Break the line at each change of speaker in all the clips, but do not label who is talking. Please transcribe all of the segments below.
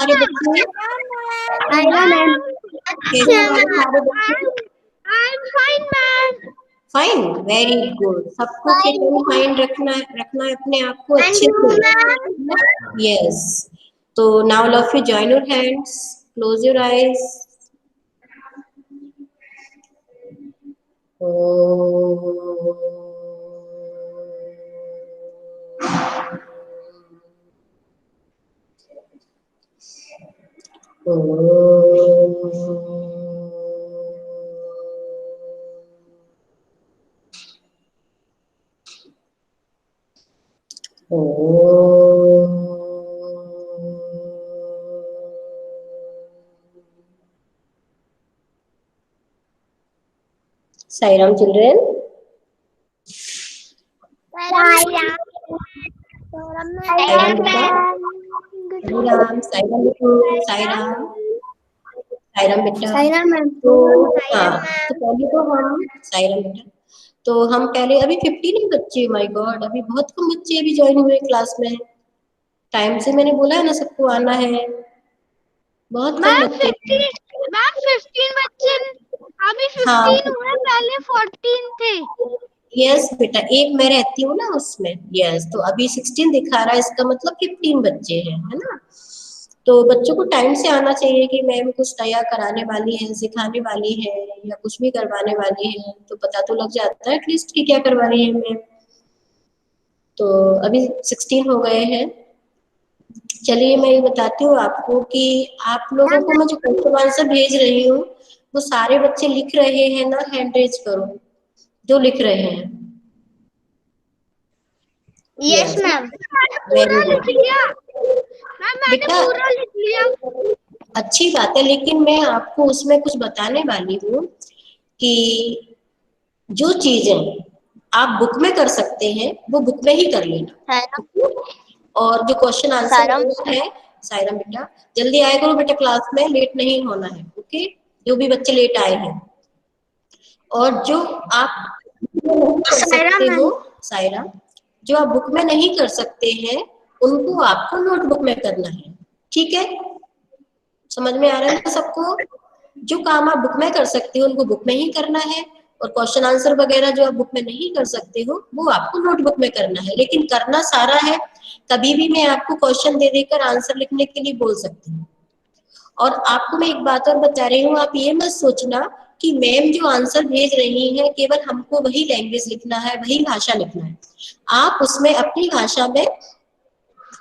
सारे बच्चे?
आएगा मैम।
कैसे हैं सारे बच्चे?
I'm fine, ma'am.
Fine, very good. सबको फिट एंड फाइन रखना है अपने आप को अच्छे से। यस। तो now all of you join your hands, close your eyes. Sairam children. Sairam बेटा। साईराम, साईराम बेटू, साईराम, साईराम बेटा।
साईराम मैम।
तो हाँ, तो पहले तो हम साईराम बेटा, तो हम पहले अभी 15 बच्चे, माय गॉड, अभी बहुत कम बच्चे अभी ज्वाइन हुए क्लास में। टाइम से मैंने बोला है ना सबको आना है, बहुत कम बच्चे।
मैम 15 बच्चे अभी 15
हाँ
हुए, पहले 14 थे।
यस बेटा, एक मैं रहती हूँ ना उसमें। यस, तो अभी 16 दिखा रहा है, इसका मतलब 15 बच्चे हैं, है ना। तो बच्चों को टाइम से आना चाहिए कि मैम कुछ तैयार कराने वाली है, सिखाने वाली है या कुछ भी करवाने वाली है, तो पता तो लग जाता है एटलीस्ट कि क्या करवा रही है मैम। तो अभी 16 हो गए हैं। चलिए मैं ये बताती हूँ आपको कि आप लोगों को मैं जो क्वेश्चन आंसर भेज रही हूँ, वो सारे बच्चे लिख रहे हैं ना? हैंड रेज करो जो लिख रहे हैं।
Yes ma'am.
वेरी गुड
मैंने
बेटा।
पूरा लिख लिया।
अच्छी बात है, लेकिन मैं आपको उसमें कुछ बताने वाली हूँ कि जो चीजें आप बुक में कर सकते हैं वो बुक में ही कर लेना। और जो क्वेश्चन आंसर है, सायरा बेटा जल्दी आया करो बेटा, क्लास में लेट नहीं होना है, ओके? जो भी बच्चे लेट आए हैं, और जो आप कर सकते हो सायरा, जो आप बुक में नहीं कर सकते हैं उनको आपको नोटबुक में करना है, ठीक है? समझ में आ रहा है ना सबको? जो काम आप बुक में कर सकते हो उनको बुक में ही करना है, और क्वेश्चन आंसर वगैरह जो आप बुक में नहीं कर सकते हो वो आपको नोटबुक में करना है, लेकिन करना सारा है। कभी भी मैं आपको क्वेश्चन दे देकर आंसर लिखने के लिए बोल सकती हूँ। और आपको मैं एक बात और बता रही हूँ, आप ये मत सोचना कि मैम जो आंसर भेज रही है केवल हमको वही लैंग्वेज लिखना है, वही भाषा लिखना है। आप उसमें अपनी भाषा में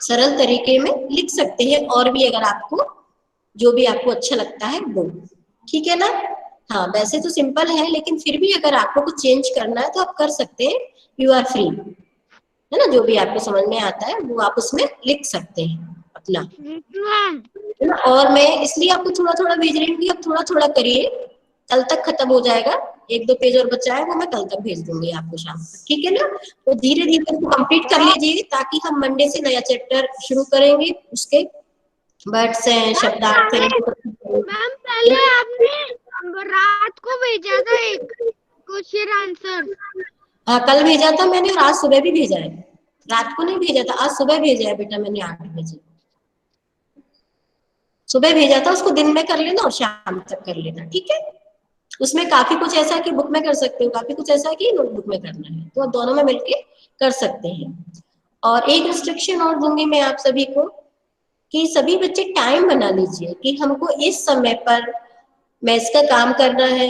सरल तरीके में लिख सकते हैं, और भी अगर आपको जो भी आपको अच्छा लगता है वो, ठीक है ना? हाँ, वैसे तो सिंपल है, लेकिन फिर भी अगर आपको कुछ चेंज करना है तो आप कर सकते हैं। यू आर फ्री, है ना? जो भी आपको समझ में आता है वो आप उसमें लिख सकते हैं अपना, है ना? और मैं इसलिए आपको थोड़ा थोड़ा भेज रही हूँ कि आप थोड़ा थोड़ा करिए, कल तक खत्म हो जाएगा। एक दो पेज और बचा है वो मैं कल तक भेज दूंगी आपको शाम तक, ठीक है ना? तो धीरे धीरे कंप्लीट कर लीजिए ताकि हम मंडे से नया चैप्टर शुरू करेंगे, उसके वर्ड्स हैं, शब्दार्थ हैं।
मैम पहले आपने रात को भेजा था एक क्वेश्चन आंसर।
हाँ, कल भेजा था मैंने और आज सुबह भी भेजा है। रात को नहीं भेजा था, आज सुबह भेजा है बेटा मैंने 8 बजे सुबह भेजा था। उसको दिन में कर लेना और शाम तक कर लेना, ठीक है? उसमें काफी कुछ ऐसा है कि बुक में कर सकते हो, काफी कुछ ऐसा है कि नोटबुक में करना है, तो आप दोनों में मिलके कर सकते हैं। और एक रिस्ट्रिक्शन और दूंगी मैं आप सभी को कि सभी बच्चे टाइम बना लीजिए कि हमको इस समय पर मैथ्स का काम करना है,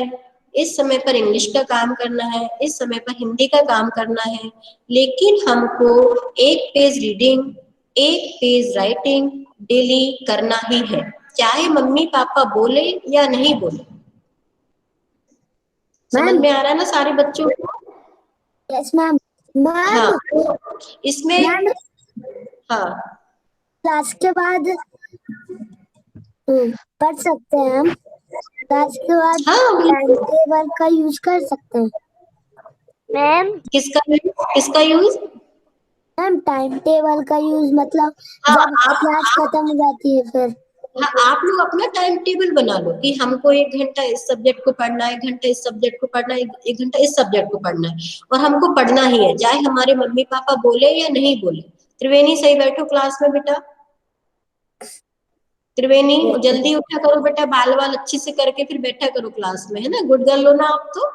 इस समय पर इंग्लिश का काम करना है, इस समय पर हिंदी का काम करना है, लेकिन हमको एक पेज रीडिंग, एक पेज राइटिंग डेली करना ही है, चाहे मम्मी पापा बोले या नहीं बोले। समझ में आ रहा है ना सारे बच्चों को?
Yes ma'am.
हाँ, तो इसमें हाँ
क्लास के बाद पढ़ सकते हैं हम। क्लास के बाद
हाँ
टाइम टेबल का यूज कर सकते हैं मैम।
किसका यूज?
मैम टाइम टेबल का यूज मतलब
हाँ,
जब क्लास खत्म हो जाती है फिर।
हाँ, आप लोग अपना टाइम टेबल बना लो कि हमको 1 घंटा इस सब्जेक्ट को पढ़ना है, 1 घंटा इस सब्जेक्ट को पढ़ना है, 1 घंटा इस सब्जेक्ट को पढ़ना है, और हमको पढ़ना ही है चाहे हमारे मम्मी पापा बोले या नहीं बोले। त्रिवेणी सही बैठो क्लास में बेटा, त्रिवेणी जल्दी उठा करो बेटा, बाल वाल अच्छे से करके फिर बैठा करो क्लास में, है ना, गुड गर्ल हो ना आप तो।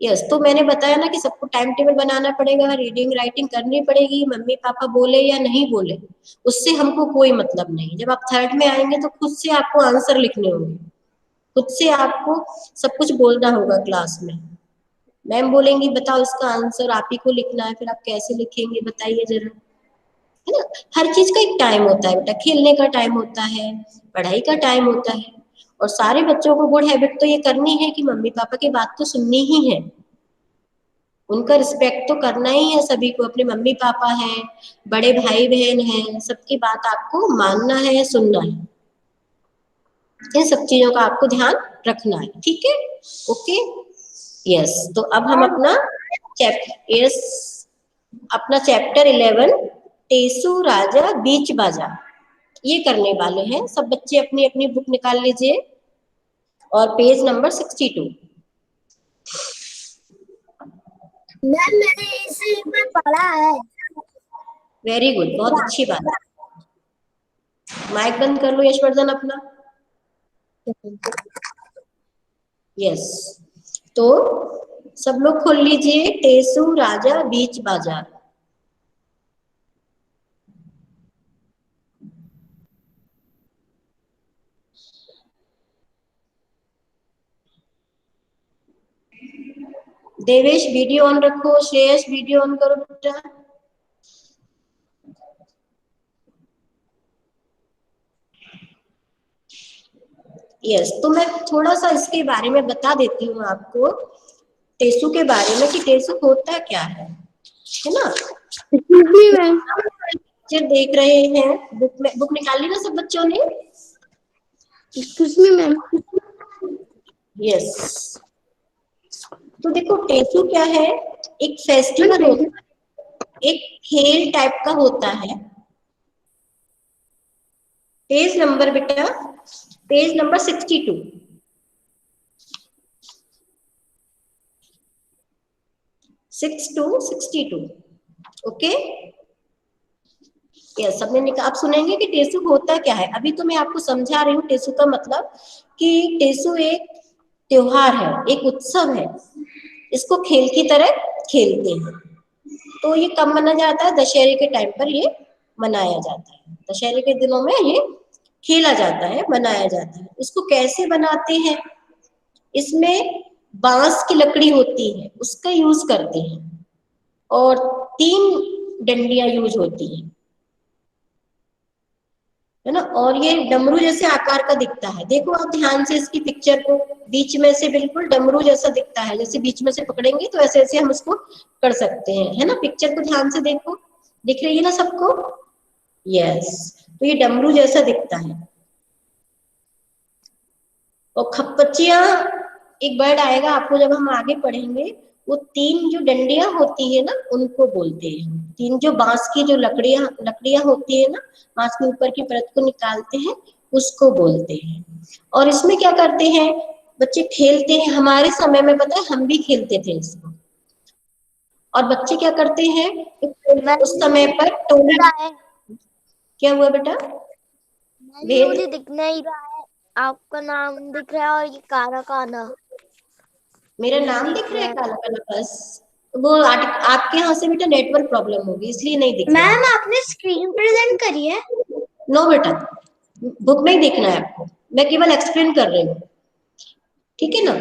यस, तो मैंने बताया ना कि सबको टाइम टेबल बनाना पड़ेगा, रीडिंग राइटिंग करनी पड़ेगी, मम्मी पापा बोले या नहीं बोले उससे हमको कोई मतलब नहीं। जब आप थर्ड में आएंगे तो खुद से आपको आंसर लिखने होंगे, खुद से आपको सब कुछ बोलना होगा क्लास में। मैम बोलेंगी बताओ इसका आंसर, आप ही को लिखना है, फिर आप कैसे लिखेंगे बताइए जरा, है ना। हर चीज का एक टाइम होता है बेटा, खेलने का टाइम होता है, पढ़ाई का टाइम होता है। और सारे बच्चों को गुड हैबिट तो ये करनी है कि मम्मी पापा की बात तो सुननी ही है, उनका रिस्पेक्ट तो करना ही है सभी को। अपने मम्मी पापा हैं, बड़े भाई बहन हैं, सबकी बात आपको मानना है, सुनना है। इन सब चीजों का आपको ध्यान रखना है, ठीक है, ओके। यस, तो अब हम अपना चैप्टर 11 टेसु राजा बीच बाजा ये करने वाले हैं। सब बच्चे अपनी अपनी बुक निकाल लीजिए और पेज नंबर 62।
मैम मैंने इसे एक बार पढ़ा है।
वेरी गुड, बहुत अच्छी बात है। माइक बंद कर लो यशवर्धन अपना। यस, तो सब लोग खोल लीजिए टेसु राजा बीच बाजा। देवेश वीडियो ऑन रखो, श्रेयस वीडियो ऑन करो बेटा। यस, तो मैं थोड़ा सा इसके बारे में बता देती हूँ आपको, टेसु के बारे में कि टेसु होता क्या है ना। पिक्चर देख रहे हैं, बुक निकाली ना सब बच्चों ने।
मैम
यस, तो देखो टेसु क्या है, एक फेस्टिवल होता है, एक खेल टाइप का होता है। पेज नंबर बेटा, पेज नंबर 62। 62 ओके। यस, सबने निकाल। आप सुनेंगे कि टेसु होता क्या है। अभी तो मैं आपको समझा रही हूँ टेसु का मतलब, कि टेसु एक त्योहार है, एक उत्सव है, इसको खेल की तरह खेलते हैं। तो ये कब मनाया जाता है, दशहरे के टाइम पर ये मनाया जाता है, दशहरे के दिनों में ये खेला जाता है, मनाया जाता है। इसको कैसे बनाते हैं, इसमें बांस की लकड़ी होती है उसका यूज करते हैं, और 3 डंडियां यूज होती हैं, है ना। और ये डमरू जैसे आकार का दिखता है, देखो आप ध्यान से इसकी पिक्चर को, बीच में से बिल्कुल डमरू जैसा दिखता है, जैसे बीच में से पकड़ेंगे तो ऐसे ऐसे हम उसको कर सकते हैं, है ना। पिक्चर को ध्यान से देखो, दिख रही है ना सबको। यस, तो ये डमरू जैसा दिखता है। और खप्पचिया एक वर्ड आएगा आपको जब हम आगे पढ़ेंगे, वो 3 जो डंडियां होती है ना उनको बोलते हैं। 3 जो बांस की जो लकड़ियां होती है ना, बांस के ऊपर की परत को निकालते हैं, उसको बोलते हैं। और इसमें क्या करते हैं बच्चे, खेलते हैं। हमारे समय में पता है हम भी खेलते थे इसको। और बच्चे क्या करते हैं उस समय पर टोली। क्या हुआ बेटा,
मुझे दिख नहीं रहा है, आपका नाम दिख रहा है और ये काला काला।
मेरा नाम दिख रहा है काला काला, बस वो आपके यहाँ से बेटा नेटवर्क प्रॉब्लम होगी इसलिए नहीं दिख रहा है।
मैम आपने स्क्रीन प्रेजेंट करी है?
नो बेटा, बुक में ही देखना है आपको, मैं केवल एक्सप्लेन कर रही हूँ, ठीक है ना।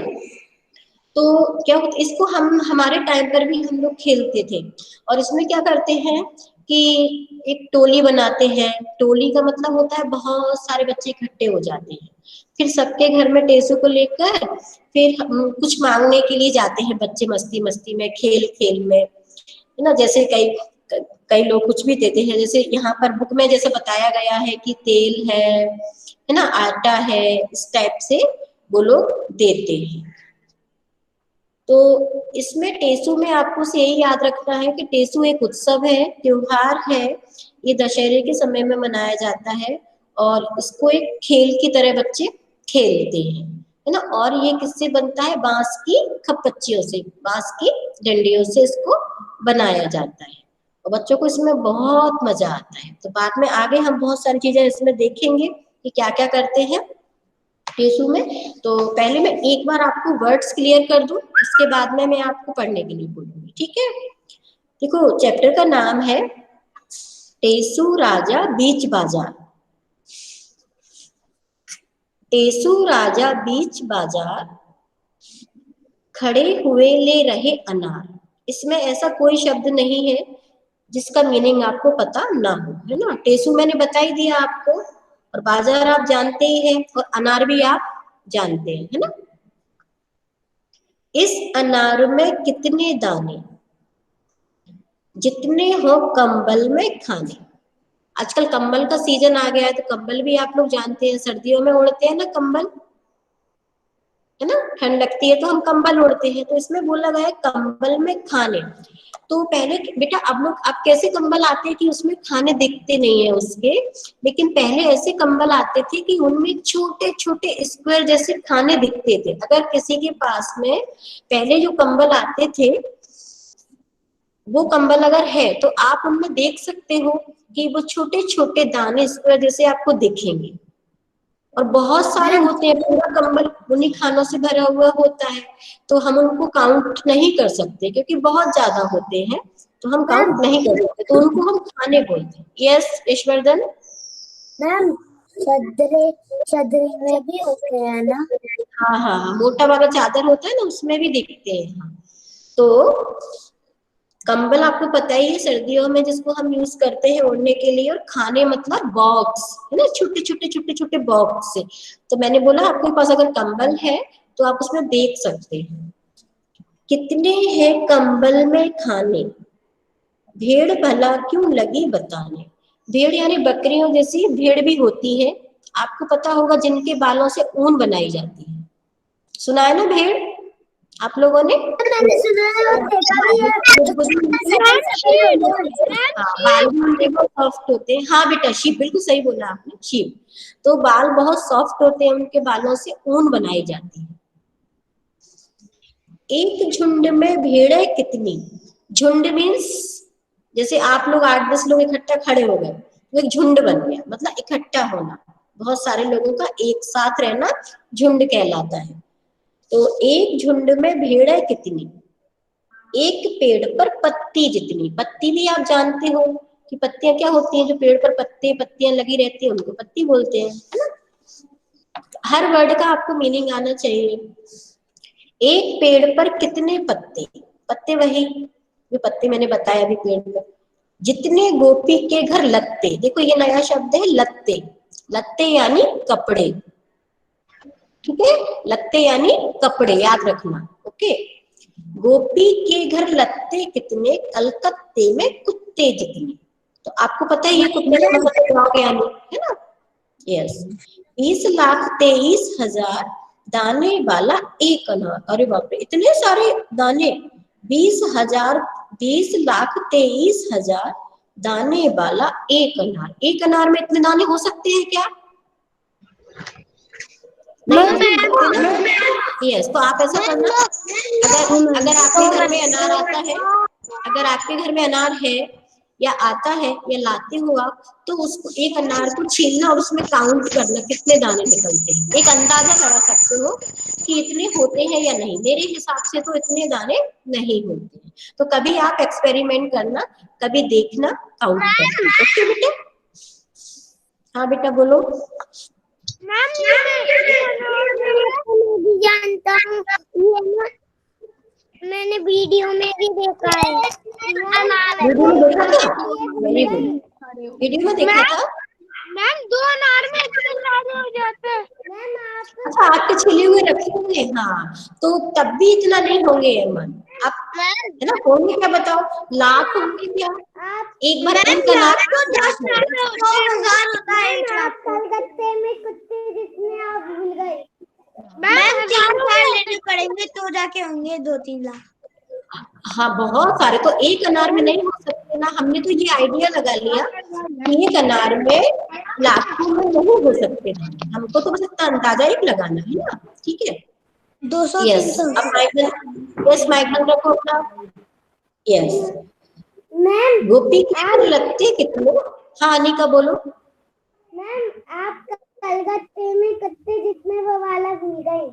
तो क्या होता, इसको हम हमारे टाइम पर भी हम लोग खेलते थे। और इसमें क्या करते हैं कि एक टोली बनाते हैं। टोली का मतलब होता है बहुत सारे बच्चे इकट्ठे हो जाते हैं, फिर सबके घर में टेसू को लेकर फिर हम कुछ मांगने के लिए जाते हैं बच्चे, मस्ती मस्ती में, खेल खेल में, है ना। जैसे कई कई लोग कुछ भी देते हैं, जैसे यहाँ पर बुक में जैसे बताया गया है कि तेल है ना, आटा है, इस टाइप से वो लोग देते हैं। तो इसमें टेसु में आपको से यही याद रखना है कि टेसु एक उत्सव है, त्योहार है, ये दशहरे के समय में मनाया जाता है, और इसको एक खेल की तरह बच्चे खेलते हैं, है ना। और ये किससे बनता है, बांस की खपच्चियों से, बांस की डंडियों से इसको बनाया जाता है। और बच्चों को इसमें बहुत मजा आता है। तो बाद में आगे हम बहुत सारी चीजें इसमें देखेंगे, कि क्या क्या करते हैं टेसू में। तो पहले मैं एक बार आपको वर्ड्स क्लियर कर दूं, इसके बाद में मैं आपको पढ़ने के लिए बोलूंगी, ठीक है। देखो चैप्टर का नाम है टेसू राजा बीच बाजार। टेसू राजा बीच बाजार, खड़े हुए ले रहे अनार। इसमें ऐसा कोई शब्द नहीं है जिसका मीनिंग आपको पता ना हो, है ना। टेसू मैंने बता ही दिया आपको, और बाजार आप जानते ही हैं, और अनार भी आप जानते हैं, है ना। इस अनार में कितने दाने, जितने हो कंबल में खाने। आजकल कंबल का सीजन आ गया है, तो कंबल भी आप लोग जानते हैं, सर्दियों में ओढ़ते हैं ना कंबल, है ना। ठंड लगती है तो हम कंबल ओढ़ते हैं, तो इसमें बोला गया है कंबल में खाने। तो पहले बेटा आप कैसे कंबल आते हैं कि उसमें खाने दिखते नहीं है उसके, लेकिन पहले ऐसे कंबल आते थे कि उनमें छोटे छोटे स्क्वायर जैसे खाने दिखते थे। अगर किसी के पास में पहले जो कंबल आते थे वो कंबल अगर है तो आप उनमें देख सकते हो कि वो छोटे छोटे दाने स्क्वायर जैसे आपको दिखेंगे, और बहुत सारे होते हैं, पूरा कंबल उन्हीं खानों से भरा हुआ होता है। तो हम उनको काउंट नहीं कर सकते क्योंकि बहुत ज्यादा होते हैं, तो हम काउंट नहीं कर सकते, तो उनको हम खाने बोलते हैं। यस यशवर्धन
मैम, चदरे चदरे में भी होते हैं ना।
हाँ हाँ हाँ, मोटा वाला चादर होता है ना उसमें भी दिखते हैं। हाँ, तो कंबल आपको पता ही है सर्दियों में जिसको हम यूज करते हैं ओढ़ने के लिए, और खाने मतलब बॉक्स, है ना, छोटे छोटे छोटे छोटे बॉक्स से। तो मैंने बोला आपके पास अगर कंबल है तो आप उसमें देख सकते हैं। कितने हैं कंबल में खाने, भेड़ भला क्यों लगी बताने। भेड़ यानी बकरियों जैसी भेड़ भी होती है, आपको पता होगा, जिनके बालों से ऊन बनाई जाती है। सुना है ना भेड़ आप लोगों ने?
मैंने सुना है और देखा भी है।
हाँ, बाल भी उनके बहुत सॉफ्ट होते हैं। हाँ बेटा, शीप, बिल्कुल सही बोला आपने, शीप। तो बाल बहुत सॉफ्ट होते हैं, उनके बालों से ऊन बनाई जाती है। एक झुंड में भेड़ें कितनी, झुंड मीन्स जैसे आप लोग 8-10 लोग इकट्ठा खड़े हो गए तो एक झुंड बन गया, मतलब इकट्ठा होना, बहुत सारे लोगों का एक साथ रहना झुंड कहलाता है। तो एक झुंड में भेड़ें कितनी, एक पेड़ पर पत्ती जितनी। पत्ती भी आप जानते हो कि पत्तियां क्या होती हैं, जो पेड़ पर पत्तियां लगी रहती हैं उनको पत्ती बोलते हैं, है ना। हर वर्ड का आपको मीनिंग आना चाहिए। एक पेड़ पर कितने पत्ते, पत्ते वही जो पत्ते मैंने बताया अभी पेड़ पर। जितने गोपी के घर लत्ते, देखो ये नया शब्द है लत्ते, लत्ते यानी कपड़े, ठीक है, लत्ते यानी कपड़े, याद रखना, ओके। गोपी के घर लत्ते कितने, कलकत्ते में कुत्ते जितने। तो आपको पता है ये कुत्ते का मतलब डॉग यानी, है ना। यस, 20,23,000 दाने वाला एक अनार। अरे बाप रे, इतने सारे दाने, 20,000, 20,23,000 दाने वाला एक अनार। एक अनार में इतने दाने हो सकते हैं क्या? नहीं हो सकते ना। यस, तो आप ऐसा करना, अगर आपके घर में अनार आता है, अगर आपके घर में अनार है या आता है या लाते हो आप, तो उसको एक अनार को छीलना और उसमें काउंट करना कितने दाने निकलते हैं, एक अंदाजा लगा सकते हो कि इतने होते हैं या नहीं। मेरे हिसाब से तो इतने दाने नहीं होते हैं। तो कभी आप एक्सपेरिमेंट करना, कभी देखना, काउंट करना, ओके बेटा। हाँ बेटा बोलो।
मैम ये मैं जानता हूँ, ये ना मैंने वीडियो में भी देखा है।
वीडियो में देखा था, वेरी गुड, वीडियो में देखा था।
मैम 2 अनार में इतने सारे हो जाते हैं।
अच्छा, आपके छिले हुए रखे होंगे, हाँ, तो तब भी इतना नहीं होंगे अमन, आप, है ना, होंगे क्या बताओ, लाख होंगे क्या? एक बार एक अनार को
10,000 होता है एक लाख। कलकत्ते में कुत्ते जितने आप भूल गए। मैम 3 साल लेने पड़ेंगे तो जाके होंगे 2-3 लाख।
हाँ बहुत सारे, तो एक अनार में नहीं हो सकते ना। हमने तो ये आइडिया लगा लिया कि एक अनार में लाखों में नहीं हो सकते दाने, हमको तो बस इतना अंदाजा ही लगाना है ना, ठीक है।
200-300।
अब माइक, यस माइक बंद रखो अपना। यस,
मैम
गोपी के लगते कितने। हाँ अनिका बोलो।
मैम आप कलकत्ते में कुत्ते जितने वो वाला भूल गई।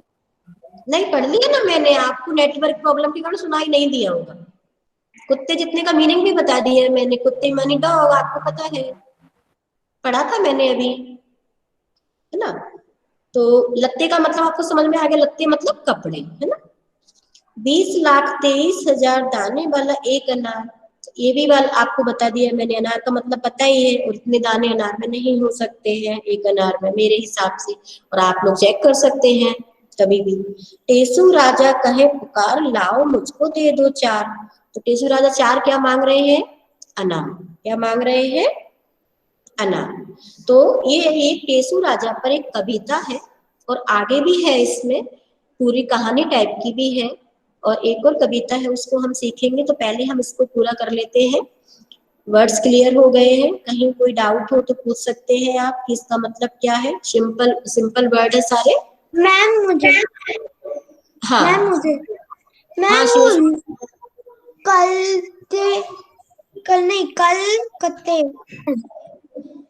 नहीं पढ़ लिया ना मैंने, आपको नेटवर्क प्रॉब्लम के कारण सुनाई नहीं दिया होगा। कुत्ते जितने का मीनिंग भी बता दिया है मैंने, कुत्ते मानी डॉग, आपको पता है, पढ़ा था मैंने अभी, है ना। तो लत्ते का मतलब आपको समझ में आ गया, लत्ते मतलब कपड़े, है ना। 20,23,000 दाने वाला एक अनार, ये भी बात आपको बता दिया मैंने, अनार का मतलब पता ही है, और इतने दाने अनार में नहीं हो सकते हैं एक अनार में मेरे हिसाब से, और आप लोग चेक कर सकते हैं कभी भी। टेसू राजा कहे पुकार लाओ मुझको दे दो चार, तो टेसू राजा चार क्या मांग रहे हैं, अनार, क्या मांग रहे हैं, अनार। तो ये एक टेसू राजा पर एक कविता है, और आगे भी है इसमें, पूरी कहानी टाइप की भी है, और एक और कविता है उसको हम सीखेंगे, तो पहले हम इसको पूरा कर लेते हैं। वर्ड्स क्लियर हो गए हैं, कहीं कोई डाउट हो तो पूछ सकते हैं आप कि इसका मतलब क्या है। सिंपल सिंपल वर्ड है सारे।
मैम मुझे,
हाँ
मैम मुझे,
हाँ
मैम वो कल ते, कल नहीं कल कत्ते,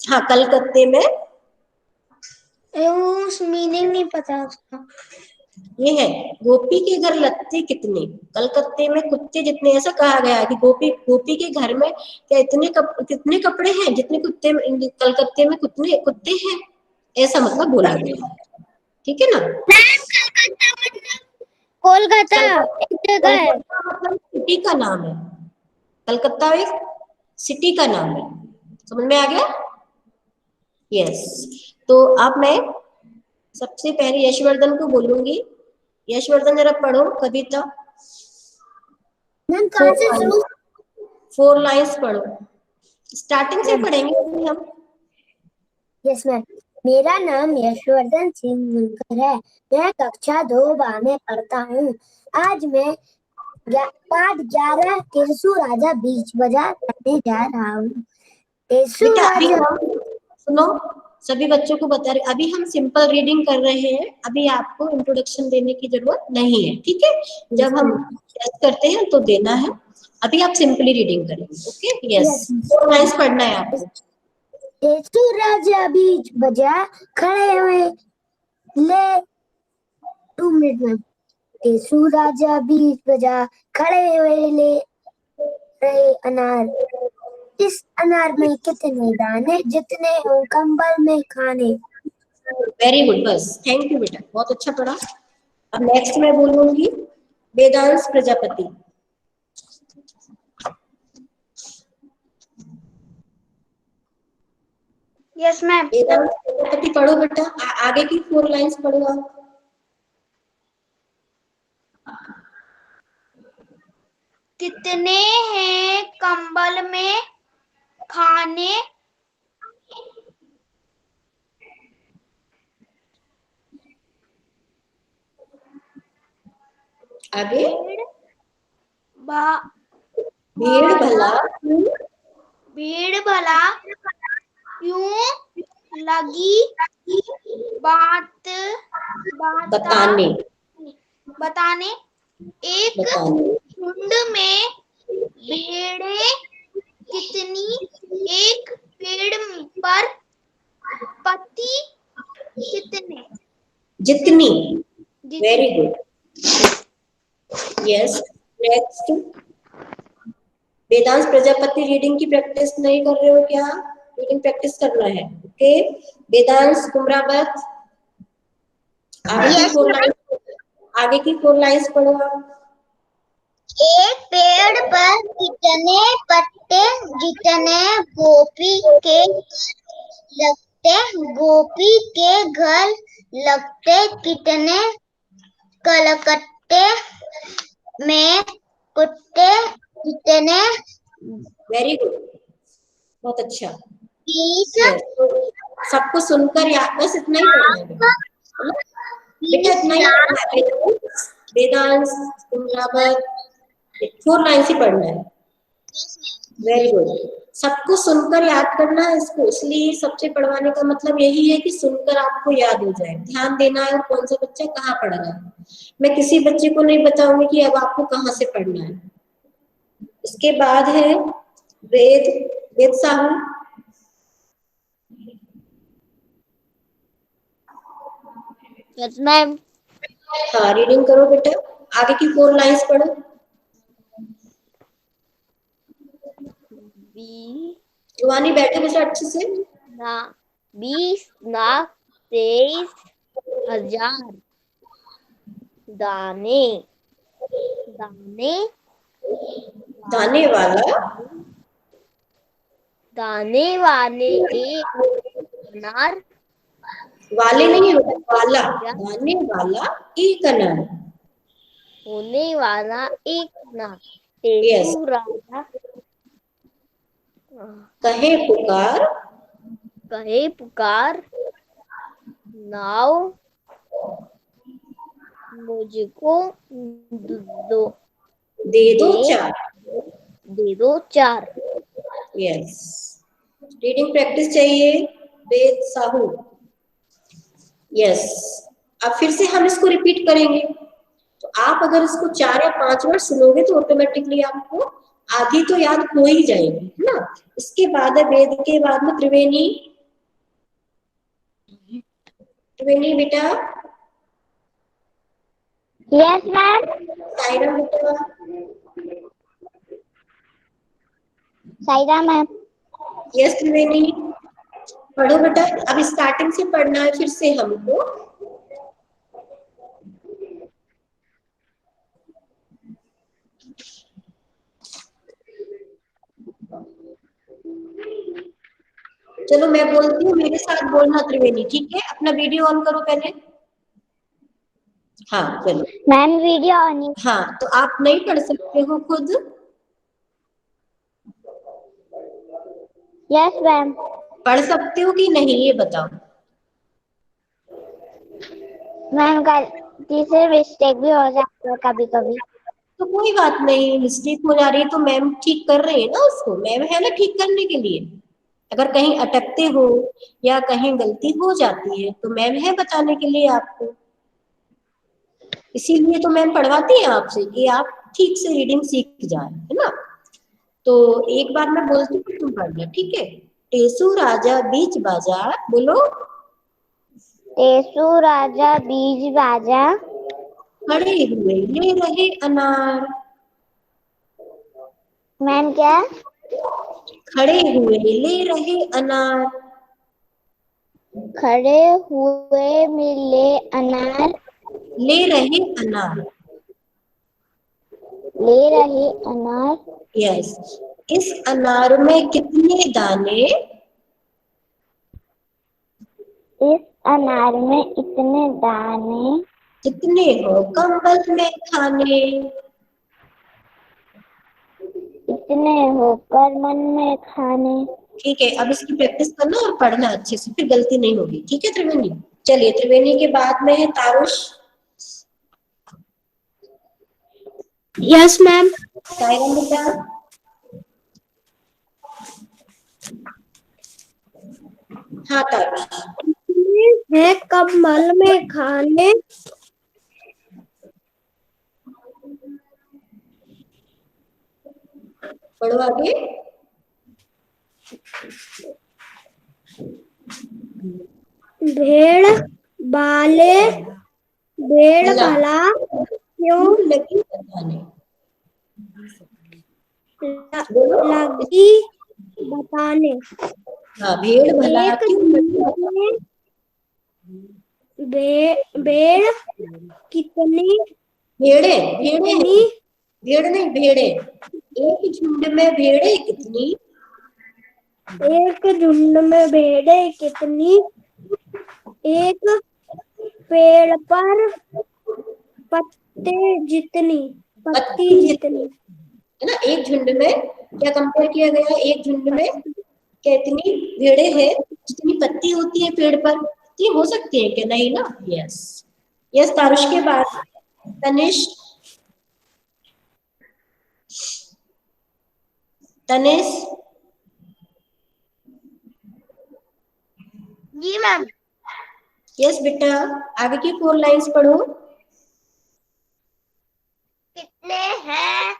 हाँ कलकत्ते में,
उस मीनिंग नहीं पता उसका।
ये है गोपी के घर लत्ते कितने, कलकत्ते में कुत्ते जितने, ऐसा कहा गया है कि गोपी गोपी के घर में क्या इतने कितने कपड़े हैं जितने कुत्ते में, कलकत्ते में कितने कुत्ते हैं, ऐसा मतलब बोला गया है, ठीक है ना।
कोलकाता एक जगह है।
कलकत्ता मतलब सिटी का नाम है, कलकत्ता एक सिटी का नाम है, समझ में आ गया। यस, तो अब मैं सबसे पहले यशवर्धन को बोलूंगी। यशवर्धन जरा पढ़ो कविता,
मैम कहाँ से शुरू?
4 लाइन्स पढ़ो, स्टार्टिंग से
मैम
पढ़ेंगे अभी हम।
Yes ma'am. मेरा नाम यशवर्धन सिंह मुनकर है। मैं कक्षा 2 में पढ़ता हूँ। आज मैं पाठ 11 टेसू राजा बीच बाजार पढ़ने जा रहा हूँ। टेसू
बेटा अभी
राजा,
हम सुनो, सभी बच्चों को बता रहे, अभी हम सिंपल रीडिंग कर रहे हैं, अभी आपको इंट्रोडक्शन देने की जरूरत नहीं है, ठीक है। जब हम टेस्ट करते हैं तो देना है, अभी आप सिंपली रीडिंग करेंगे, ओके। यस, 4 लाइन्स पढ़ना है आपको।
टेसू राजा बीच बाजार खड़े हुए ले 2 मिनट में। टेसू राजा बीच बाजार खड़े हुए ले रहे अनार। इस अनार में कितने दाने जितने हो कंबल में खाने।
वेरी गुड, बस थैंक यू बेटा, बहुत अच्छा पढ़ा। अब नेक्स्ट मैं बोलूंगी वेदांश प्रजापति।
Yes ma'am.
वेदांश प्रजापति पढ़ो बेटा, आगे की 4 लाइन्स पढ़ो आप।
कितने हैं कंबल में खाने।
आगे,
भा-
भीड़ भला
भीड़ भला यूं लगी बात
बताने,
बताने। एक
बताने,
झुंड में भेड़ें कितनी, एक पेड़ पर पत्ती कितने।
जितनी, वेरी
जितने।
Good. Yes, next. Vedansh Prajapati reading की प्रैक्टिस नहीं कर रहे हो क्या, रीडिंग प्रैक्टिस करना है, ओके। वेदांश कुमरावत, आगे की 4 लाइन्स, आगे की 4 लाइन्स पढ़ो आप।
एक पेड़ पर कितने पत्ते जितने गोपी के लगते, गोपी के घर लगते कितने। कलकत्ते में कुत्ते जितने।
वेरी गुड, बहुत अच्छा।
20
यस, तो सबको सुनकर याद, बस इतना ही पढ़ना है बेटा, बेटा इतना ही पढ़ना है। वेदांश कुमरावत 4 लाइन्स ही पढ़ना है। वेरी गुड, सबको सुनकर याद करना है इसको, इसलिए सबसे पढ़वाने का मतलब यही है कि सुनकर आपको याद हो जाए, ध्यान देना है और कौन सा बच्चा कहाँ पढ़ रहा है। मैं किसी बच्चे को नहीं बताऊंगी कि अब आपको कहाँ से पढ़ना है। इसके बाद है वेद, वेद साहू।
Yes ma'am.
हाँ रीडिंग करो बेटा, आगे की 4 लाइंस पढ़ो। जुआनी बैठे बेटा अच्छे से।
20,23,000 दाने दाने
दाने वाला
दाने वाले एक अनार
वाले नहीं होता, वाला, दाने वाला एक अनार
होने वाला एक अनार।
यस।
राजा
कहे पुकार
कहे पुकार नाव मुझको दो
दे दो चार।
दे दो चार।
यस, रीडिंग प्रैक्टिस चाहिए वेद साहू। यस, अब फिर से हम इसको रिपीट करेंगे। तो आप अगर इसको 4 या 5 बार सुनोगे तो ऑटोमेटिकली आपको आधी तो याद हो ही जाएगी, है ना। इसके बाद है वेद के बाद में त्रिवेणी। त्रिवेणी बेटा।
Yes ma'am.
सायरा बेटा।
सायरा मैम।
यस त्रिवेणी, पढ़ो बेटा। अब स्टार्टिंग से पढ़ना है फिर से हमको। चलो मैं बोलती हूँ, मेरे साथ बोलना त्रिवेणी, ठीक है। अपना वीडियो ऑन करो पहले। हाँ चलो
मैम वीडियो ऑन।
हाँ, तो आप नहीं पढ़ सकते हो खुद?
Yes ma'am.
पढ़ सकते हो कि नहीं ये बताओ।
मैम गलती से मिस्टेक भी हो जाती है कभी कभी।
तो कोई बात नहीं, मिस्टेक हो जा रही है तो मैम ठीक कर रहे हैं ना उसको, मैम है ना ठीक करने के लिए। अगर कहीं अटकते हो या कहीं गलती हो जाती है तो मैम है बताने के लिए आपको। इसीलिए तो मैम पढ़वाती है आपसे कि आप ठीक से रीडिंग सीख जाए, है ना। तो एक बार मैं बोलती हूँ तुम पढ़ना, ठीक है। टेसु राजा बीच बाजार, बोलो।
टेसु राजा बीज बाजा
खड़े हुए ले रहे अनार।
मैम क्या?
खड़े हुए ले रहे अनार।
खड़े हुए मिले अनार।
ले रहे अनार।
ले रहे अनार।
यस, इस अनार में कितने दाने?
इस अनार में इतने दाने।
कितने हो कंबल में खाने?
इतने होकर मन में खाने।
ठीक है, अब इसकी प्रैक्टिस करना और पढ़ना अच्छे से, फिर गलती नहीं होगी, ठीक है त्रिवेणी। चलिए त्रिवेणी के बाद में है तारुष।
Yes ma'am.
सायरन बेटा। हाँ तारुष।
है कमल में खाने।
पढ़ो आगे।
भेड़ बाले भेड़ भला क्यों
लगी बताने।
लगी बताने।
हाँ, भेड़ भला
एक
क्यों
भेड़ कितनी
भेड़े भेड़े भेड़ नहीं भेड़े। एक झुंड में भेड़े कितनी?
एक झुंड में भेड़े कितनी। एक पेड़ पर पत्ते जितनी पत्ती जितनी।
है ना, एक झुंड में क्या कंपेयर किया गया? एक झुंड में कितनी भेड़े हैं? जितनी पत्ती होती है पेड़ पर उतनी हो सकती है क्या? नहीं ना। यस यस तारुष के बाद तनिष्क। तनिष।
जी मैम।
यस बेटा, आगे की 4 लाइंस पढ़ो।
कितने हैं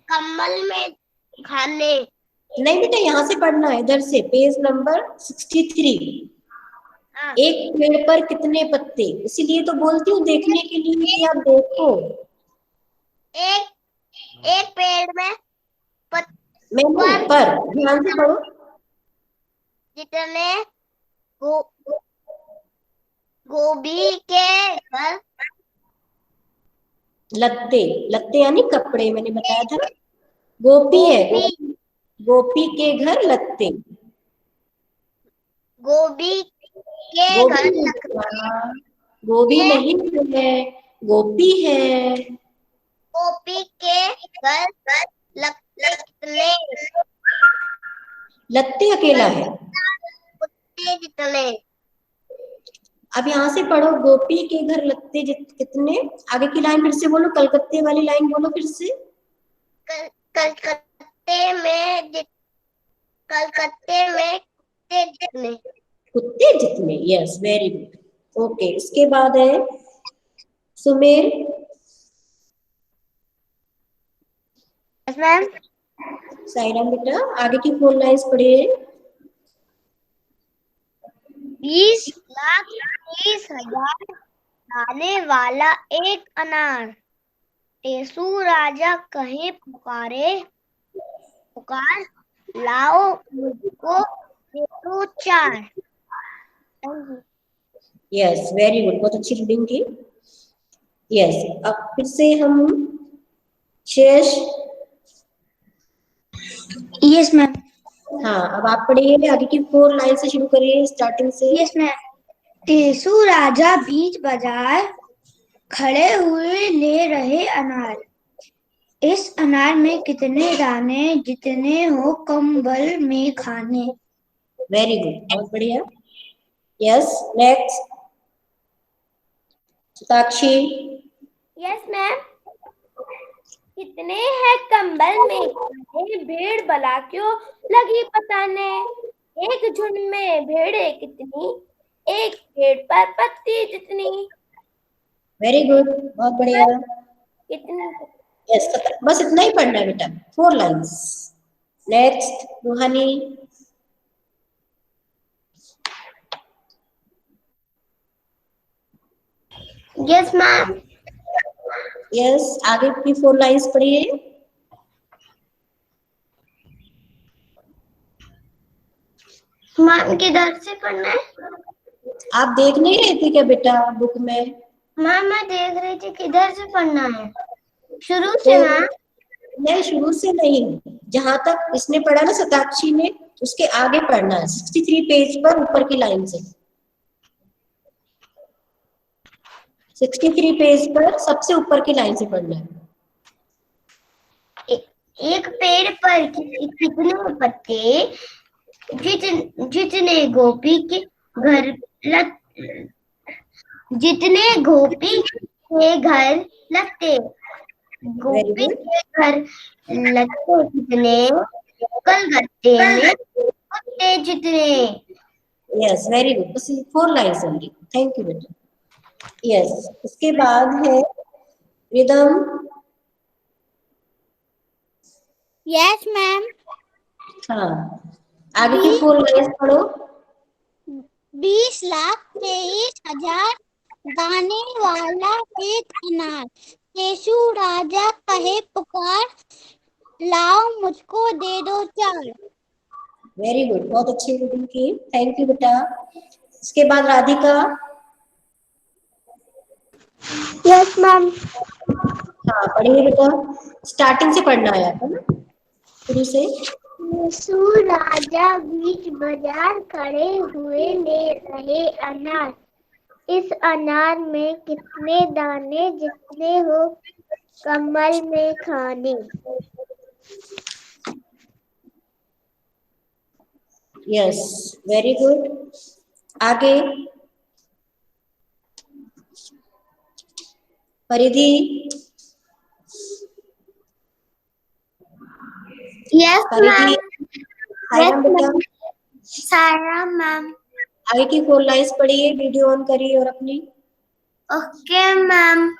कमल में खाने?
नहीं बेटा, यहाँ से पढ़ना है, इधर से पेज नंबर 63। एक पेड़ पर कितने पत्ते, इसीलिए तो बोलती हूँ देखने के लिए कि आप देखो।
एक पेड़ में
मैंने पर ध्यान से पढ़ो।
जितने गोभी के घर
लत्ते, लत्ते यानी कपड़े, मैंने बताया था। गोपी है, गोपी के घर लत्ते।
गोभी के घर
गोभी नहीं है, गोपी है।
गोभी के घर लगते कितने
लत्ते अकेला है।
कुत्ते जितने।
अब यहाँ से पढ़ो, गोपी के घर लत्ते कितने। आगे की लाइन फिर से बोलो, कलकत्ते वाली लाइन बोलो फिर से।
कलकत्ते में कुत्ते जितने।
कुत्ते जितने, यस वेरी गुड। ओके, इसके बाद है सुमेर।
Yes ma'am.
साइराम बेटा, आगे की 4 लाइन्स पढ़िए।
20,30,000 लाने वाला एक अनार, टेसू राजा कहे पुकार, लाओ मुझको दे दो 4।
यस वेरी गुड, बहुत अच्छी रीडिंग की। यस, अब फिर से हम शेष।
Yes ma'am.
हाँ, अब आप पढ़िए, आगे की 4 लाइन से शुरू करिए, स्टार्टिंग से।
Yes ma'am. टेसू राजा बीच बाजार खड़े हुए ले रहे अनार, इस अनार में कितने दाने जितने हो कंबल में खाने।
वेरी गुड, बहुत बढ़िया। Yes, next Sakshi.
Yes ma'am. कितने हैं कंबल में खाने, भेड़ भला क्यों लगी पताने, एक झुंड में भेड़े कितनी, एक पेड़ पर पत्ती जितनी।
वेरी गुड, बहुत बढ़िया।
कितनी।
यस, बस इतना ही पढ़ना है बेटा, 4 लाइन्स। नेक्स्ट रूहानी।
Yes ma'am.
यस, आगे की 4 लाइन्स पढ़िए।
मैम किधर से पढ़ना है?
आप देख नहीं रहे थे क्या बेटा बुक में?
मैम मैं देख रही थी किधर से पढ़ना है, शुरू से मैम।
नहीं, शुरू से नहीं, जहां तक इसने पढ़ा ना शताक्षी ने, उसके आगे पढ़ना है, 63 पेज पर ऊपर की लाइन से। 63 पेज पर सबसे ऊपर की लाइन से पढ़ना है।
एक पेड़ पर कितने पत्ते, जितने गोपी के घर जितने गोपी के घर लगते, गोपी के घर लगते कितने, कलकत्ते में कुत्ते जितने।
यस वेरी गुड, बस 4 लाइन्स ओनली। थैंक यू बेटा। यस, इसके बाद है रिदम।
Yes ma'am.
हाँ, आगे की 4 लाइन्स पढ़ो।
20,23,000 दाने वाला एक अनार, केशु राजा कहे पुकार, लाओ मुझको दे दो 4।
वेरी गुड, बहुत अच्छी रीडिंग की, थैंक यू बेटा। इसके बाद राधिका।
Yes ma'am.
हाँ पढ़िए बेटा, स्टार्टिंग से पढ़ना है आपको ना, शुरू से।
केशु राजा बीच बाजार खड़े हुए ले रहे अनार, इस अनार में कितने दाने जितने हो कमल में खाने।
Yes very good. आगे परिधि।
यस
परिधि, सायरम बेटा,
सायरम मैम।
आगे की 4 लाइन्स पढ़िए, वीडियो ऑन करिए और अपनी।
Okay ma'am.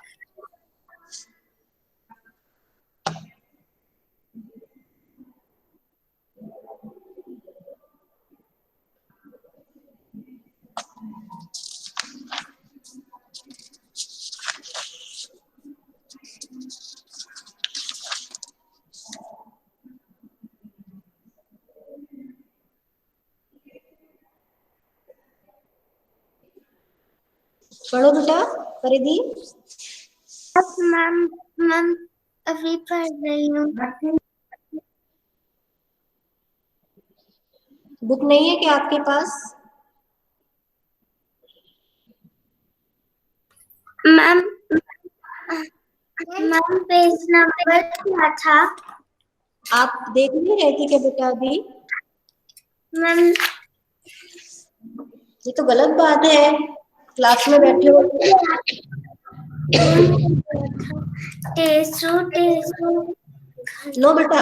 पढ़ो बेटा परिधि।
मैम मैम अभी पढ़ रही हूँ।
बुक नहीं है क्या आपके पास?
मैम मैम पेज नंबर क्या था?
आप देख नहीं रहे थे क्या बेटा अभी?
मैम
ये तो गलत बात है, क्लास में बैठे हो।
टेसू टेसू
नो बेटा,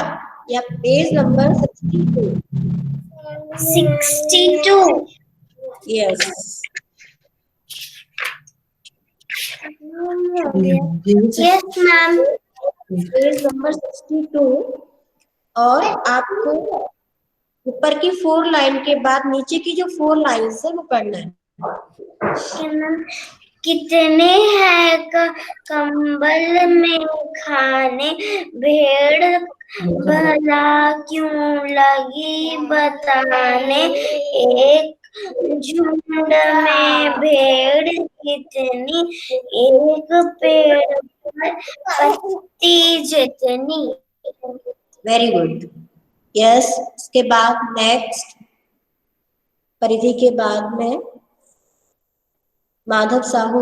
या page number 62।
62।
Yes.
Yes ma'am.
Page number 62 और आपको ऊपर की 4 लाइन के बाद नीचे की जो 4 लाइन्स है वो पढ़ना है।
कितने हैं कंबल में खाने, भेड़ भला क्यों लगी बताने, एक झुंड में भेड़ कितनी, एक पेड़ पर पत्ती जितनी।
Very good. यस, इसके बाद नेक्स्ट परिधि के बाद में Madhav Sahu.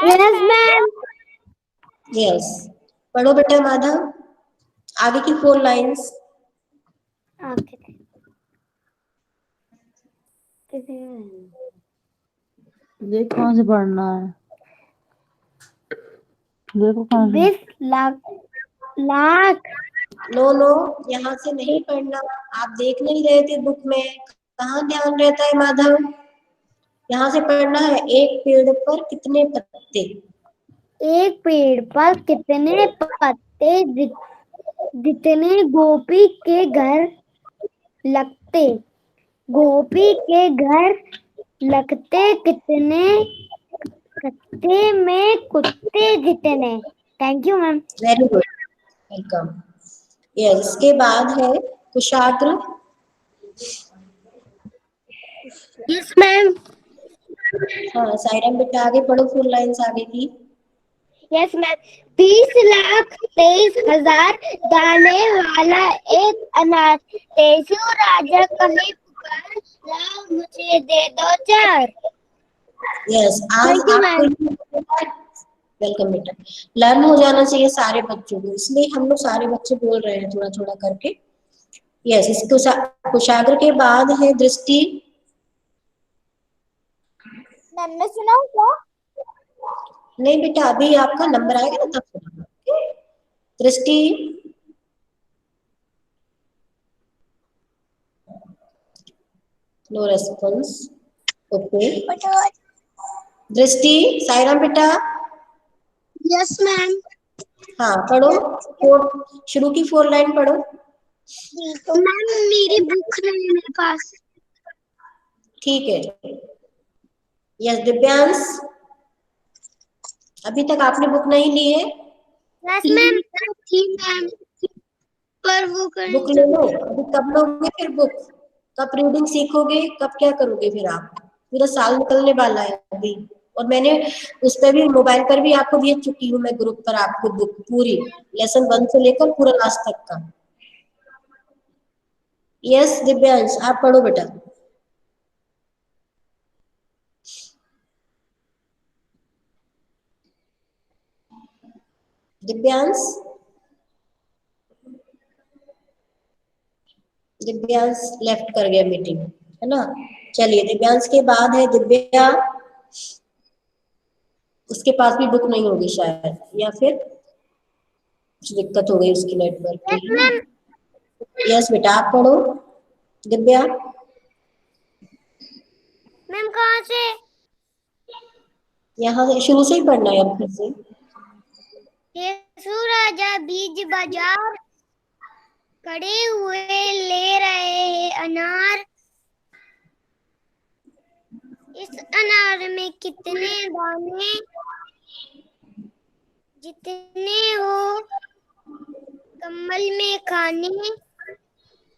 Yes ma'am.
Yes, पढ़ो बेटा माधव आगे की 4 लाइन्स।
देख कहाँ से पढ़ना है, देखो कहाँ से।
20 लाख।
नो नो, यहाँ से नहीं पढ़ना। आप देख नहीं रहे थे बुक में, कहाँ ध्यान रहता है माधव? यहाँ से पढ़ना है, एक पेड़ पर कितने पत्ते।
एक पेड़ पर कितने पत्ते जितने गोपी के घर लगते, गोपी के घर लगते कितने, कत्ते में कुत्ते जितने। Thank you ma'am.
Very good, welcome. Yes, इसके बाद है कुशाग्र।
Yes ma'am.
हाँ सायरन बेटा आगे पढ़ो 4 लाइन्स आगे की।
Yes ma'am. 20,23,000 दाने वाला एक अनार, टेसू राजा कहीं पुकार, लाओ मुझे दे दो 4।
यस, आज आपको वेलकम बेटा, लर्न हो जाना चाहिए सारे बच्चों को, इसलिए हम लोग सारे बच्चे बोल रहे हैं थोड़ा थोड़ा करके। यस, इसको कुशाग्र के बाद है दृष्टि।
मैम मैं सुनाऊं क्या?
नहीं बेटा, अभी आपका नंबर आएगा ना तब सुनाना। दृष्टि। No response. ओके, दृष्टि। सायराम बेटा।
Yes ma'am.
हाँ पढ़ो, शुरू की 4 लाइन पढ़ो।
मैम मेरी बुक नहीं है मेरे पास।
ठीक है। यस दिव्यांश, अभी तक आपने बुक नहीं ली है?
Yes ma'am. थी मैम पर वो
बुक ले लो। अभी कब लोगे फिर बुक? कब रीडिंग सीखोगे, कब क्या करोगे फिर आप? पूरा साल निकलने वाला है अभी, और मैंने उस पर भी मोबाइल पर भी आपको भेज चुकी हूँ मैं ग्रुप पर आपको बुक पूरी, लेसन 1 से लेकर पूरा लास्ट तक का। यस दिव्यांश आप पढ़ो बेटा। दिव्यांश, दिव्यांश लेफ्ट कर गया मीटिंग, है ना? चलिए दिव्यांश के बाद है दिव्या। उसके पास भी बुक नहीं होगी शायद, या फिर कुछ दिक्कत हो गई उसकी नेटवर्क की, है ना? यस बेटा आप पढ़ो दिव्या।
मैम कहाँ से?
यहाँ से शुरू से ही पढ़ना है अब फिर से।
टेसू राजा बीज बाजार, खड़े हुए ले रहे हैं अनार, इस अनार में कितने दाने, जितने हो कमल में खाने।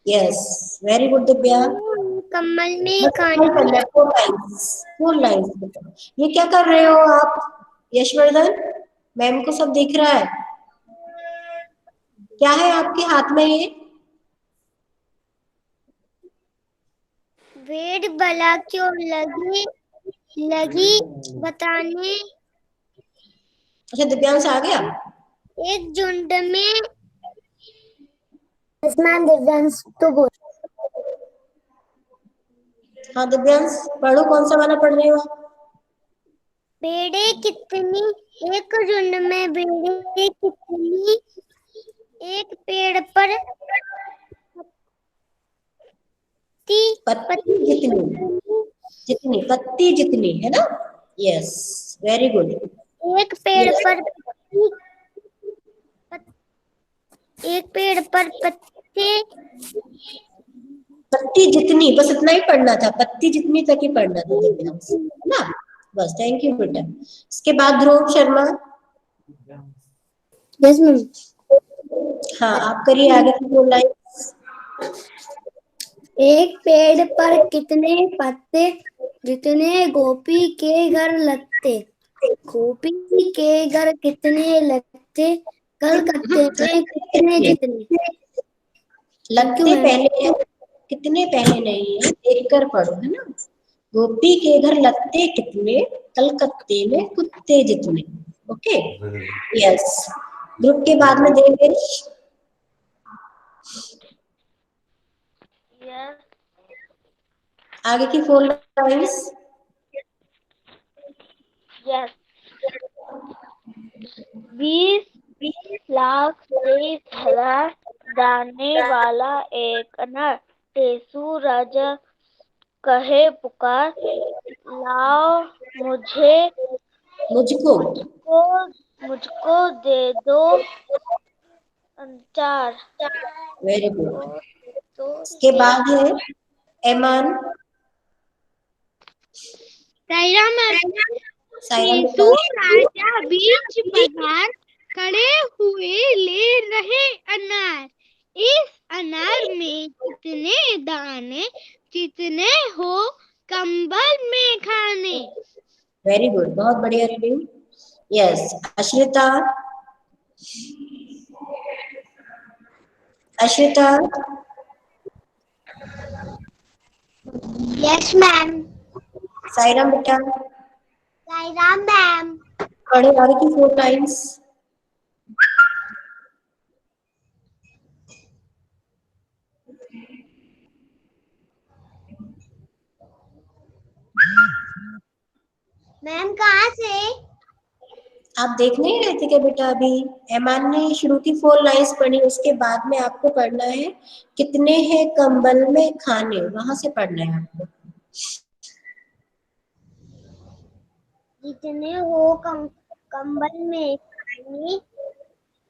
Yes very good Divya.
कम्बल में
खाने। Four lines. ये क्या कर रहे हो आप यशवर्धन? मैम को सब दिख रहा है। क्या है आपके हाथ में ये?
भेड़ भला क्यों लगी बताने।
अच्छा, दिव्यांश आ गया।
एक झुंड में दिव्यांश तो बोल।
हाँ दिव्यांश, पढ़ो, कौन सा वाला पढ़ रहे हो आप?
भेड़े कितनी, एक झुंड में भेड़े कितनी, एक पेड़ पर
पत्ती जितनी, जितनी पत्ती जितनी, है ना? Yes, very good.
एक पेड़ पर एक पेड़ पर
पत्ती जितनी, बस इतना ही पढ़ना था, पत्ती जितनी तक ही पढ़ना था दिव्यांश, है ना? बस, थैंक यू बेटा। इसके बाद ध्रुव शर्मा।
Yes ma'am.
हाँ, आप करिए आगे की 4 लाइन्स।
एक पेड़ पर कितने पत्ते, जितने गोपी के घर लगते, गोपी के घर कितने लगते, कलकत्ते में कितने जितने।
लगते पहले है, कितने पहले नहीं है, देख कर पढ़ो, है ना? गोपी के घर लगते कितने, कलकत्ते में कुत्ते जितने। Okay, yes. ग्रुप के बाद में देवेश। आगे की 4 लाइन्स।
यस। 20 लाख से भरा दाने वाला एक अनार, टेसू राजा कहे पुकार, लाओ मुझको दे दो चार।
Very good. इसके बाद है एमान।
टेसू राजा बीच बाजार खड़े हुए ले रहे अनार, इस अनार में कितने दाने, जितने हो कंबल में खाने।
वेरी गुड, बहुत बढ़िया reading. Yes, Ashrita. Ashrita.
Yes ma'am.
Sairam बेटा।
साईराम मैम।
पढ़े आगे की 4 लाइन्स।
मैम कहाँ से?
आप देख नहीं रहे थे क्या बेटा? अभी एमान ने शुरू की 4 लाइन्स पढ़ी, उसके बाद में आपको पढ़ना है कितने हैं कंबल में खाने, वहां से पढ़ना है आपको।
जितने हो कंबल में खाने,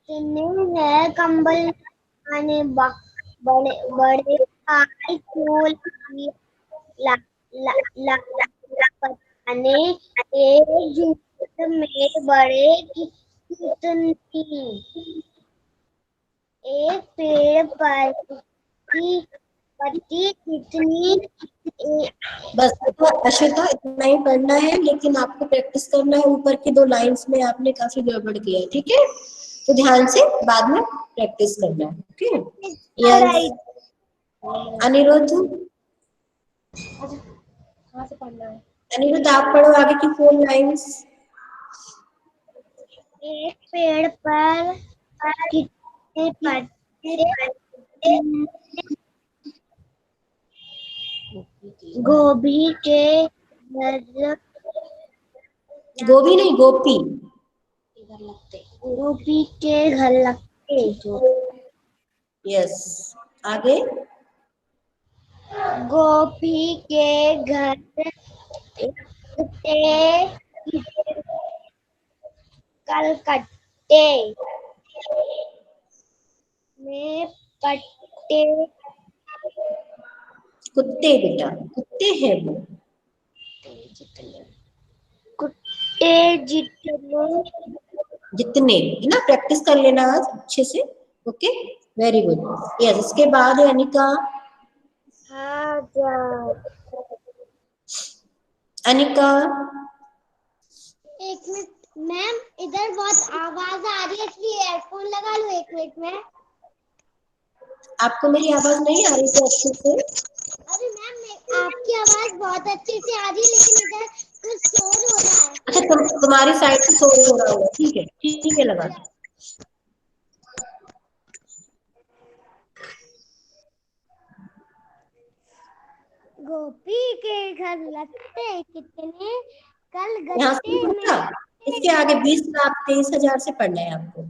जितने है कंबल में खाने, बड़े बड़े खाए क्यों ला ला ला बताने, एक झूठ में बड़े कितनी, एक पेड़ पर की पत्ती कितनी।
बस अश्विता, इतना ही पढ़ना है, लेकिन आपको प्रैक्टिस करना है। ऊपर की 2 लाइन्स में आपने काफी गड़बड़ किया है, ठीक है? तो ध्यान से बाद में प्रैक्टिस करना है, ठीक है? यस, अनिरुद्ध।
कहाँ से पढ़ना है?
अनिरुद्ध, आप पढ़ो आगे की 4 लाइन्स।
एक पेड़ पर कितने पत्ते, गोभी के घर,
गोभी नहीं, गोपी।
गोभी के घर लगते।
यस, आगे।
गोपी के घर लगते कलकत्ते में पट्टे,
कुत्ते बेटा, कुत्ते हैं वो।
कुत्ते जितने,
जितने, है ना? प्रैक्टिस कर लेना आज अच्छे से। Okay, very good. यस, इसके बाद है अनिका।
हाँ राजा।
अनिका,
एक मिनट मैम, इधर बहुत आवाज आ रही है इसलिए एयरफोन लगा लो 1 मिनट में।
आपको मेरी आवाज नहीं आ रही थी अच्छे से?
अरे मैम आपकी आवाज बहुत अच्छे से आ रही है लेकिन इधर कुछ शोर हो रहा है।
अच्छा, तुम्हारी साइड से शोर हो रहा होगा। ठीक है लगा।
गोपी के घर लगते कितने, कल
यहाँ से
गत्ते में
इसके आगे 20,23,000 से पढ़ना है आपको।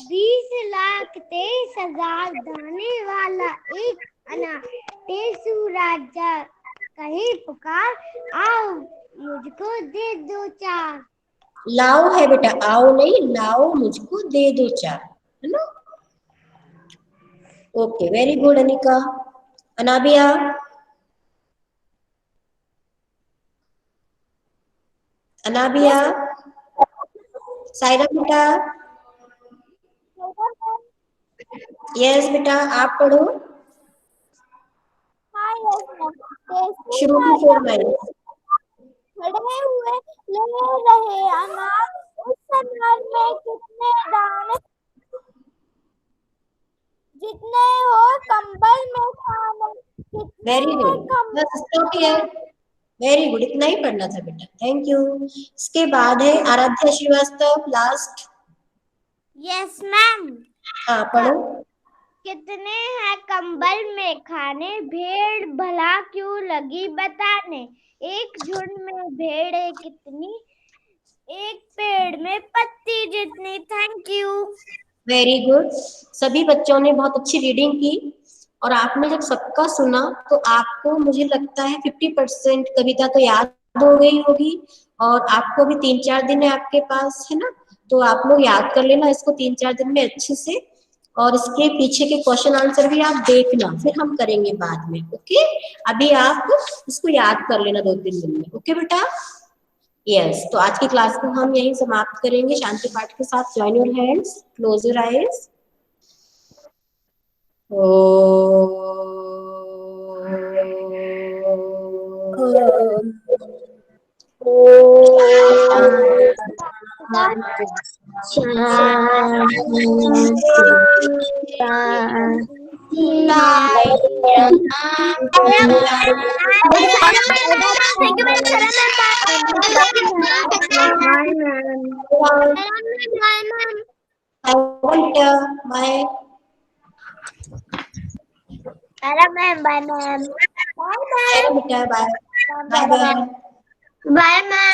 20,23,000 दाने वाला एक अनार, टेसू राजा कहीं पुकार, आओ मुझको दे दो चार।
लाओ है बेटा, आओ नहीं, लाओ मुझको दे दो चार, है ना? Okay, very good Anika. Anabia, Anabia, Saira बेटा, यस बेटा, आप पढ़ो। शुरू की 4 लाइन।
खड़े हुए ले रहे अनार, उस अनार में कितने दाने, जितने हो कंबल में खाने,
वेरी
कितने
गुड,
कंबल।
Bus stop here. Very good, इतना ही पढ़ना था बेटा, थैंक यू। इसके बाद है Aaradhya Srivastava, last.
Yes ma'am.
हाँ पढ़ो।
कितने हैं कंबल में खाने, भेड़ भला क्यों लगी बताने, एक झुंड में भेड़े कितनी, एक पेड़ में पत्ती जितनी। Thank you.
वेरी गुड, सभी बच्चों ने बहुत अच्छी रीडिंग की और आपने जब सबका सुना तो आपको मुझे लगता है 50% कविता तो याद हो गई होगी। और आपको भी 3-4 दिन है आपके पास, है ना? तो आप लोग याद कर लेना इसको 3-4 दिन में अच्छे से, और इसके पीछे के क्वेश्चन आंसर भी आप देखना, फिर हम करेंगे बाद में। ओके, अभी आप इसको याद कर लेना 2-3 दिन में। ओके बेटा, यस। तो आज की क्लास को हम यहीं समाप्त करेंगे शांति पाठ के साथ। Join your hands, close your eyes. Bye.
Ma'am bye ma'am.
बेटा bye bye bye.
Bye ma'am.